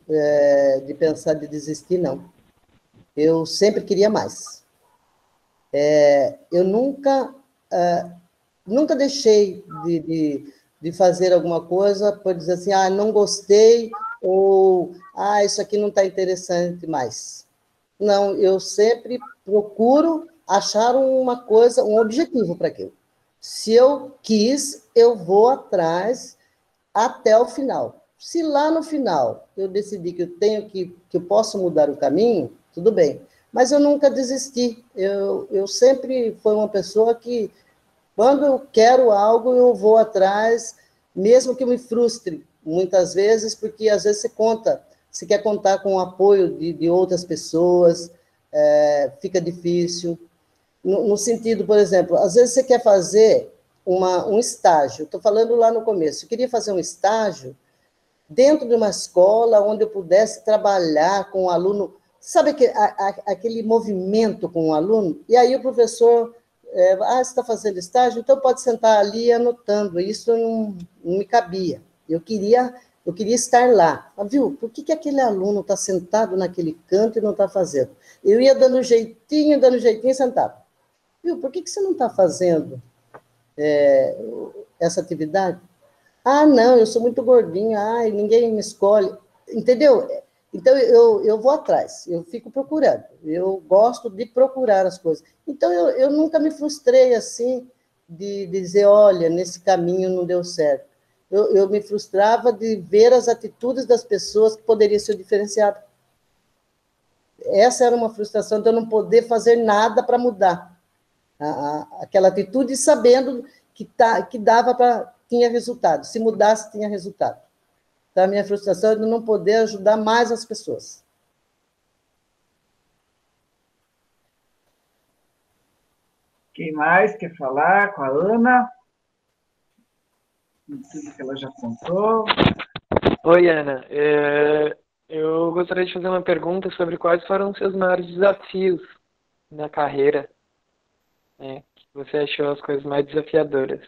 de pensar de desistir, não. Eu sempre queria mais. Eu nunca deixei de fazer alguma coisa por dizer assim, não gostei, ou isso aqui não está interessante mais. Não, eu sempre procuro achar uma coisa, um objetivo para aquilo. Se eu quis, eu vou atrás até o final. Se lá no final eu decidir que eu posso mudar o caminho, tudo bem. Mas eu nunca desisti. Eu sempre fui uma pessoa que, quando eu quero algo, eu vou atrás, mesmo que me frustre, muitas vezes, porque às vezes você quer contar com o apoio de outras pessoas, fica difícil. No sentido, por exemplo, às vezes você quer fazer um estágio, estou falando lá no começo, eu queria fazer um estágio dentro de uma escola onde eu pudesse trabalhar com o aluno, sabe aquele movimento com o aluno? E aí o professor, você está fazendo estágio, então pode sentar ali anotando, isso não me cabia. Eu queria estar lá. Viu? Por que aquele aluno está sentado naquele canto e não está fazendo? Eu ia dando jeitinho e sentava. Viu? Por que você não está fazendo essa atividade? Não, eu sou muito gordinho, ninguém me escolhe. Entendeu? Então, eu vou atrás, eu fico procurando. Eu gosto de procurar as coisas. Então, eu nunca me frustrei assim, de dizer, olha, nesse caminho não deu certo. Eu me frustrava de ver as atitudes das pessoas que poderiam ser diferenciadas. Essa era uma frustração de eu não poder fazer nada para mudar aquela atitude, sabendo que dava tinha resultado. Se mudasse, tinha resultado. Então, a minha frustração é de não poder ajudar mais as pessoas. Quem mais quer falar com a Ana? Tudo que ela já contou. Oi, Ana. Eu gostaria de fazer uma pergunta sobre quais foram os seus maiores desafios na carreira. Que você achou as coisas mais desafiadoras?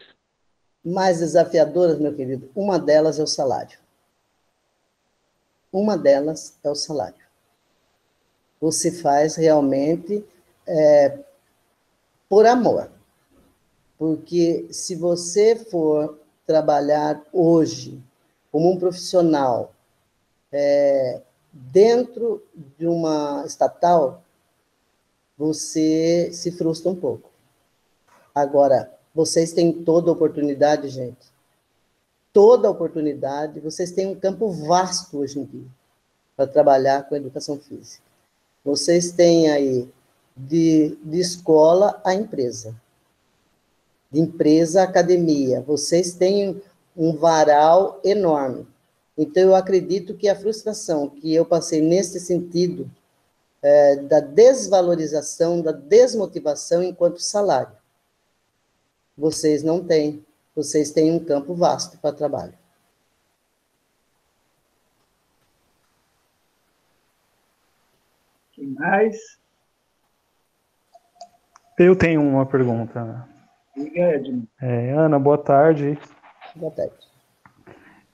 Mais desafiadoras, meu querido, uma delas é o salário. Uma delas é o salário. Você faz realmente por amor. Porque se você for trabalhar hoje como um profissional Dentro de uma estatal, você se frustra um pouco. Agora, vocês têm toda a oportunidade, gente. Toda a oportunidade. Vocês têm um campo vasto hoje em dia para trabalhar com a educação física. Vocês têm aí de escola a empresa. De empresa a academia. Vocês têm um varal enorme. Então, eu acredito que a frustração que eu passei nesse sentido da desvalorização, da desmotivação enquanto salário, vocês não têm. Vocês têm um campo vasto para trabalho. Quem mais? Eu tenho uma pergunta. Diga, Edmund. Ana, boa tarde. Boa tarde.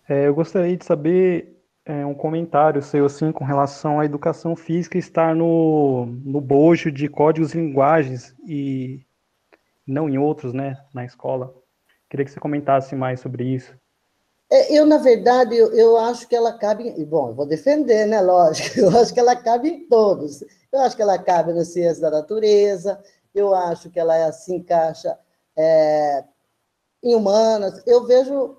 Eu gostaria de saber um comentário seu, assim, com relação à educação física estar no bojo de códigos e linguagens e não em outros, né, na escola. Queria que você comentasse mais sobre isso. Eu, na verdade, eu acho que ela cabe... Bom, eu vou defender, né, lógico. Eu acho que ela cabe em todos. Eu acho que ela cabe na ciência da natureza, eu acho que ela se encaixa em humanas. Eu vejo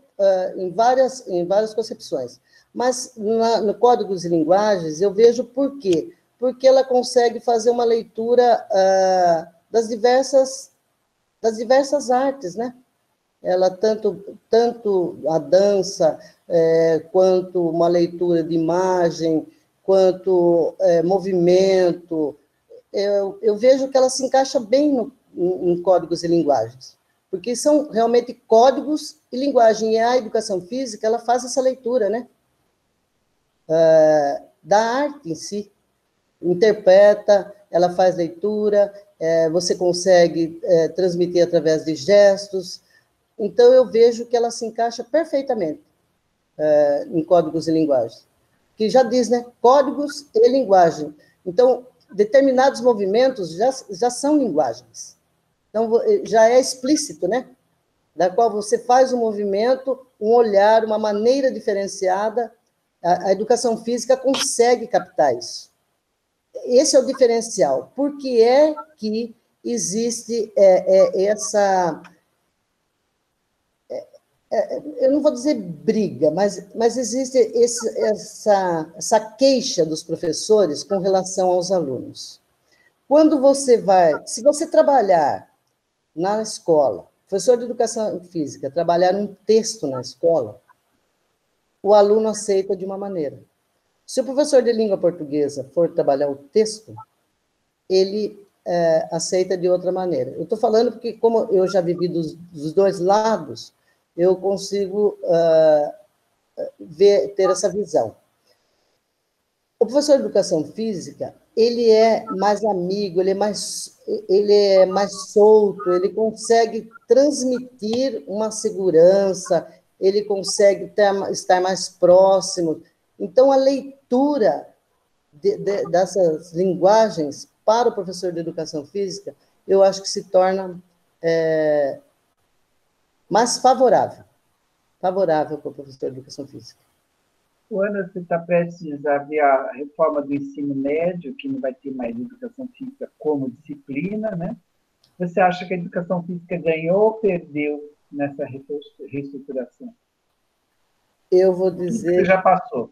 em várias concepções. Mas no Códigos e Linguagens, eu vejo por quê? Porque ela consegue fazer uma leitura das diversas artes, né? Ela tanto a dança, quanto uma leitura de imagem, quanto movimento, eu vejo que ela se encaixa bem em Códigos e Linguagens, porque são realmente códigos e linguagem, e a educação física, ela faz essa leitura, né? Da arte em si, interpreta, ela faz leitura, você consegue transmitir através de gestos. Então, eu vejo que ela se encaixa perfeitamente em Códigos e Linguagens, que já diz, né? Códigos e linguagem. Então, determinados movimentos já são linguagens. Então, já é explícito, né? Da qual você faz um movimento, um olhar, uma maneira diferenciada. A educação física consegue captar isso. Esse é o diferencial. Por que é que existe essa... eu não vou dizer briga, mas existe essa queixa dos professores com relação aos alunos. Quando se você trabalhar na escola, professor de educação física, trabalhar um texto na escola, o aluno aceita de uma maneira. Se o professor de língua portuguesa for trabalhar o texto, ele aceita de outra maneira. Eu estou falando porque, como eu já vivi dos dois lados, eu consigo ter essa visão. O professor de educação física, ele é mais amigo, ele é mais solto, ele consegue transmitir uma segurança, ele consegue estar mais próximo. Então, a leitura dessas linguagens para o professor de educação física, eu acho que se torna mais favorável para o professor de educação física. Ana, você está prestes a ver a reforma do ensino médio, que não vai ter mais educação física como disciplina, né? Você acha que a educação física ganhou ou perdeu nessa reestruturação? Eu vou dizer... Você já passou.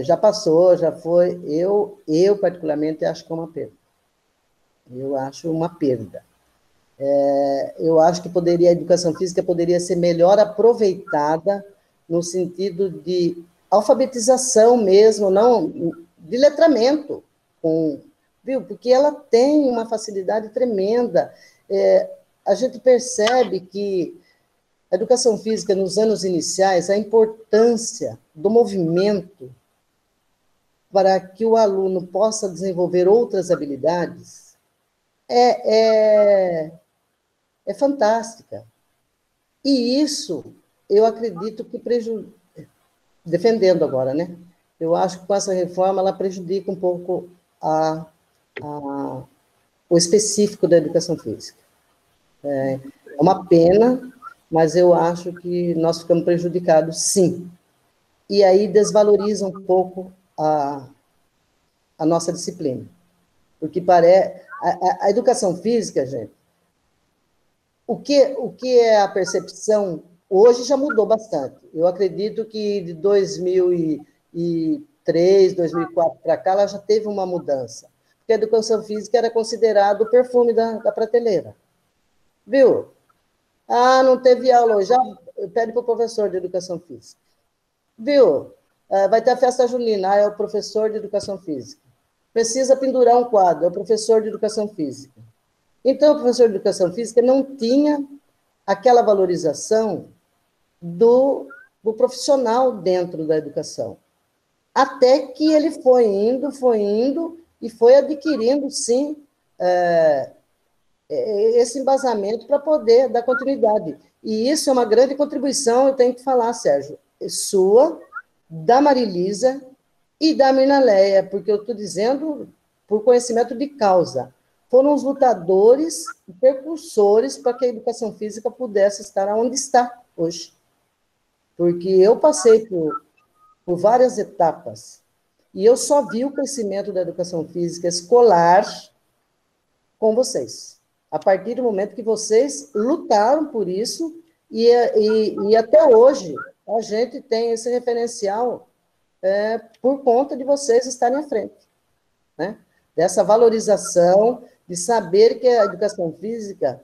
Já passou, já foi. Eu particularmente, acho que é uma perda. Eu acho uma perda. Eu acho que a educação física poderia ser melhor aproveitada no sentido de alfabetização mesmo, não de letramento, viu? Porque ela tem uma facilidade tremenda. A gente percebe que a educação física, nos anos iniciais, a importância do movimento para que o aluno possa desenvolver outras habilidades é fantástica. E isso, eu acredito que defendendo agora, né? Eu acho que com essa reforma ela prejudica um pouco o específico da educação física. É uma pena, mas eu acho que nós ficamos prejudicados, sim. e aí desvaloriza um pouco a nossa disciplina. Porque a educação física, gente, o que é a percepção, hoje já mudou bastante. Eu acredito que de 2003, 2004 para cá, ela já teve uma mudança. Porque a educação física era considerado o perfume da prateleira. Viu? Ah, não teve aula hoje. Já pede para o professor de educação física. Viu? Vai ter a festa junina, é o professor de educação física. Precisa pendurar um quadro, é o professor de educação física. Então, o professor de educação física não tinha aquela valorização do profissional dentro da educação. Até que ele foi indo e foi adquirindo, sim, esse embasamento para poder dar continuidade. E isso é uma grande contribuição, eu tenho que falar, Sérgio, sua, da Marilisa e da Mirnaleia, porque eu estou dizendo por conhecimento de causa. Foram os lutadores e percursores para que a educação física pudesse estar onde está hoje. Porque eu passei por várias etapas, e eu só vi o crescimento da educação física escolar com vocês. A partir do momento que vocês lutaram por isso, e até hoje a gente tem esse referencial por conta de vocês estarem à frente, né? Dessa valorização, de saber que a educação física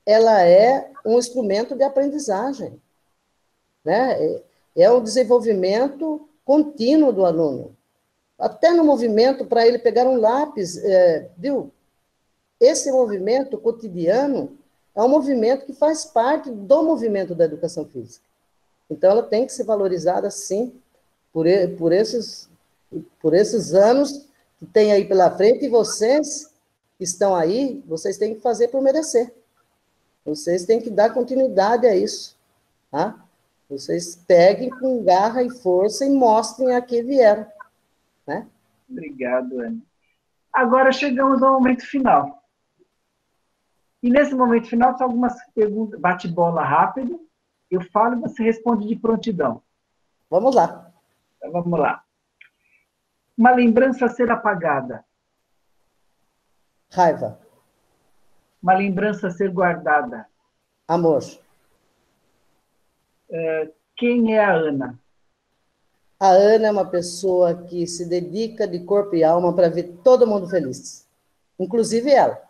ela é um instrumento de aprendizagem, né? É o desenvolvimento contínuo do aluno. Até no movimento, para ele pegar um lápis, viu? Esse movimento cotidiano é um movimento que faz parte do movimento da educação física. Então, ela tem que ser valorizada, sim, por esses anos que tem aí pela frente, e vocês que estão aí, vocês têm que fazer por merecer. Vocês têm que dar continuidade a isso, tá? Vocês peguem com garra e força e mostrem a que vieram, né? Obrigado, Ana. Agora chegamos ao momento final. E nesse momento final, são algumas perguntas, bate-bola rápido. Eu falo e você responde de prontidão. Vamos lá. Então, vamos lá. Uma lembrança a ser apagada. Raiva. Uma lembrança a ser guardada. Amor. Quem é a Ana? A Ana é uma pessoa que se dedica de corpo e alma para ver todo mundo feliz, inclusive ela.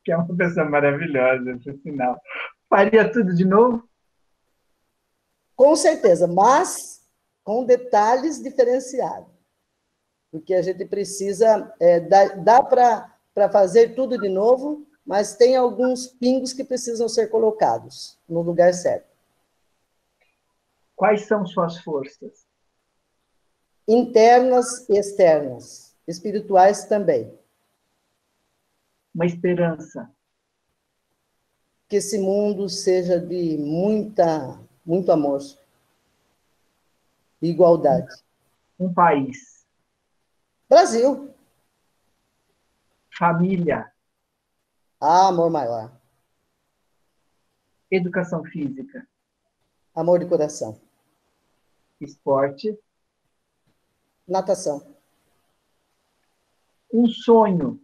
Que é uma pessoa maravilhosa, por sinal. Faria tudo de novo? Com certeza, mas com detalhes diferenciados. Porque a gente precisa, dá para fazer tudo de novo, mas tem alguns pingos que precisam ser colocados no lugar certo. Quais são suas forças? Internas e externas, espirituais também. Uma esperança. Que esse mundo seja de muito amor e igualdade. Um país. Brasil. Família. Amor maior. Educação física. Amor de coração. Esporte. Natação. Um sonho.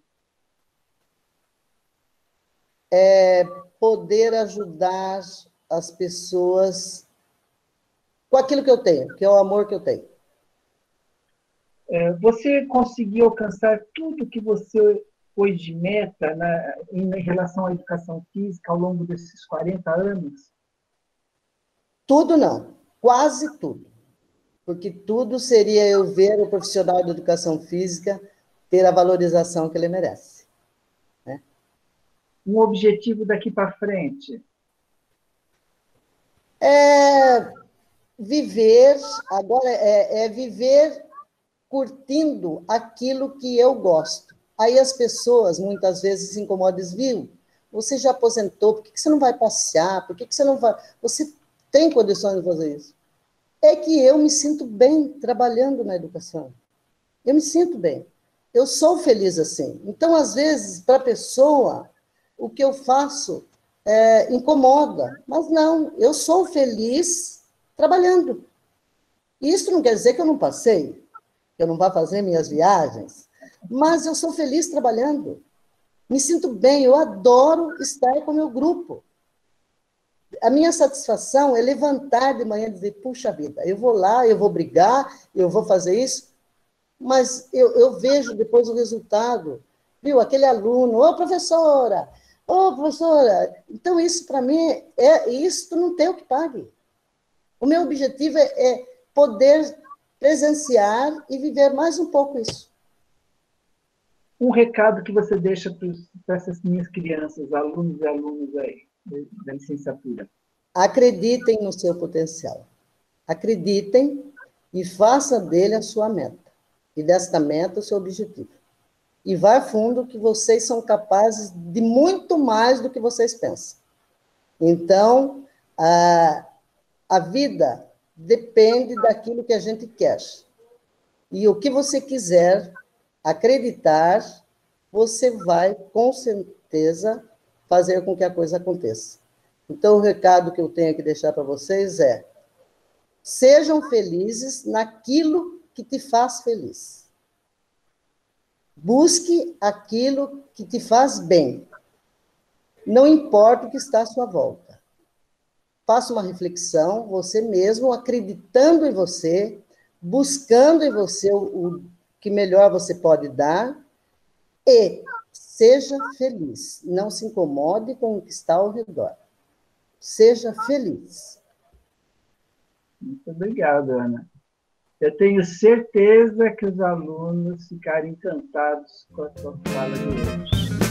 Poder ajudar as pessoas com aquilo que eu tenho, que é o amor que eu tenho. Você conseguiu alcançar tudo que você pôs de meta em relação à educação física ao longo desses 40 anos? Tudo não, quase tudo. Porque tudo seria eu ver o profissional de educação física ter a valorização que ele merece. Né? Um objetivo daqui para frente? Viver, agora viver curtindo aquilo que eu gosto. Aí as pessoas, muitas vezes, se incomodam, viu? Você já aposentou, por que você não vai passear? Por que você não vai... Você tem condições de fazer isso? É que eu me sinto bem trabalhando na educação. Eu me sinto bem. Eu sou feliz assim. Então, às vezes, para a pessoa, o que eu faço incomoda. Mas não, eu sou feliz trabalhando. Isso não quer dizer que eu não passei, que eu não vá fazer minhas viagens, mas eu sou feliz trabalhando. Me sinto bem, eu adoro estar com o meu grupo. A minha satisfação é levantar de manhã e dizer, puxa vida, eu vou lá, eu vou brigar, eu vou fazer isso, mas eu vejo depois o resultado. Viu, aquele aluno, ô professora. Então, isso para mim, isso não tem o que pague. O meu objetivo é poder presenciar e viver mais um pouco isso. Um recado que você deixa para essas minhas crianças, alunos e alunas aí, da licenciatura. Acreditem no seu potencial. Acreditem e faça dele a sua meta. E desta meta o seu objetivo. E vá fundo que vocês são capazes de muito mais do que vocês pensam. Então, a vida depende daquilo que a gente quer. E o que você quiser acreditar, você vai, com certeza, fazer com que a coisa aconteça. Então, o recado que eu tenho que deixar para vocês é: sejam felizes naquilo que te faz feliz. Busque aquilo que te faz bem. Não importa o que está à sua volta. Faça uma reflexão, você mesmo, acreditando em você, buscando em você o que melhor você pode dar, e seja feliz. Não se incomode com o que está ao redor. Seja feliz. Muito obrigado, Ana. Eu tenho certeza que os alunos ficaram encantados com a sua fala de hoje.